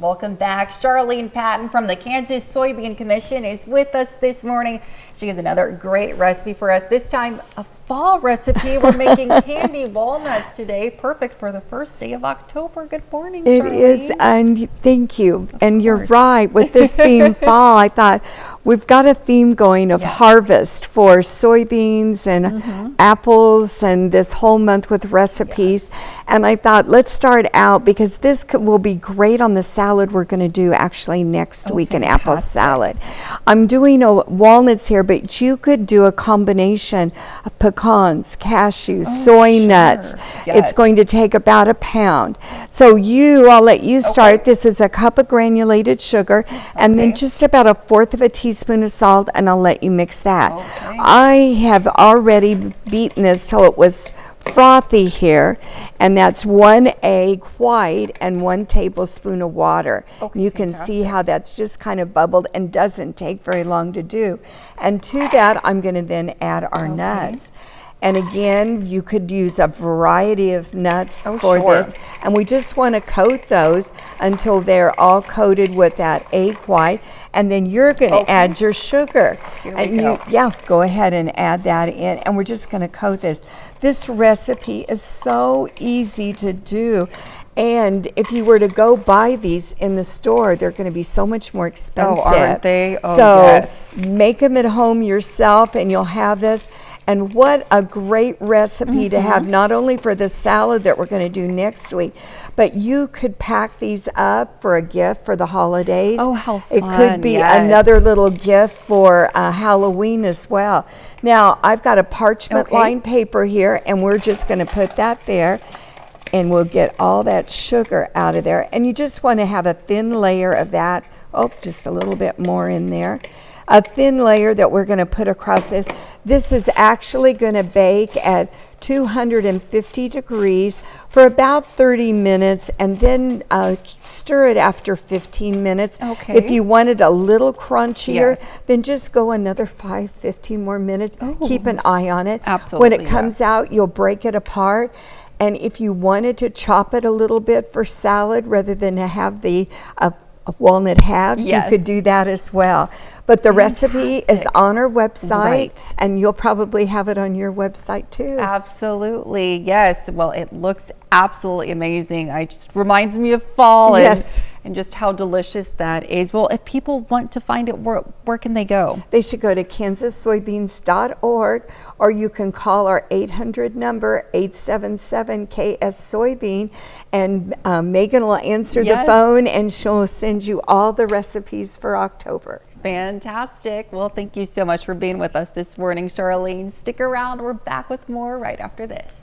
Welcome back. Charlene Patton from the Kansas Soybean Commission is with us this morning. She has another great recipe for us. This time, a fall recipe. We're making candy walnuts today. Perfect for the first day of October. Good morning, Charlene. It is, and thank you. And you're right. With this being fall, I thought we've got a theme going of harvest for soybeans and apples and this whole month with recipes. And I thought, let's start out because this will be great on the salad we're going to do actually next week, an apple salad. I'm doing walnuts here, but you could do a combination of pecans, cashews, soy nuts. It's going to take about a pound. So I'll let you start. This is a cup of granulated sugar and then just about a fourth of a teaspoon of salt, and I'll let you mix that. I have already beaten this till it was frothy here, and that's 1 egg white and 1 tablespoon of water. You can see how that's just kind of bubbled and doesn't take very long to do. And to that, I'm going to then add our nuts. And again, you could use a variety of nuts for this. And we just want to coat those until they're all coated with that egg white. And then you're going to add your sugar. Go ahead and add that in. And we're just going to coat this. This recipe is so easy to do. And if you were to go buy these in the store, they're going to be so much more expensive. Oh, aren't they? Oh, so yes. Make them at home yourself and you'll have this. And what a great recipe to have, not only for the salad that we're going to do next week, but you could pack these up for a gift for the holidays. Oh, how fun. It could be another little gift for Halloween as well. Now, I've got a parchment lined paper here, and we're just going to put that there. And we'll get all that sugar out of there. And you just want to have a thin layer of that. Oh, just a little bit more in there. A thin layer that we're going to put across this. This is actually going to bake at 250 degrees for about 30 minutes and then stir it after 15 minutes. If you want it a little crunchier, then just go another 5-15 more minutes. Keep an eye on it. Absolutely. When it comes out, you'll break it apart. And if you wanted to chop it a little bit for salad rather than to have the walnut halves, you could do that as well. But the recipe is on our website, and you'll probably have it on your website too. Absolutely, yes. Well, it looks absolutely amazing. It just reminds me of fall and just how delicious that is. Well, if people want to find it, where can they go? They should go to kansassoybeans.org, or you can call our 800 number, 877-KS-SOYBEAN, and Megan will answer the phone, and she'll send you all the recipes for October. Fantastic. Well, thank you so much for being with us this morning, Charlene. Stick around. We're back with more right after this.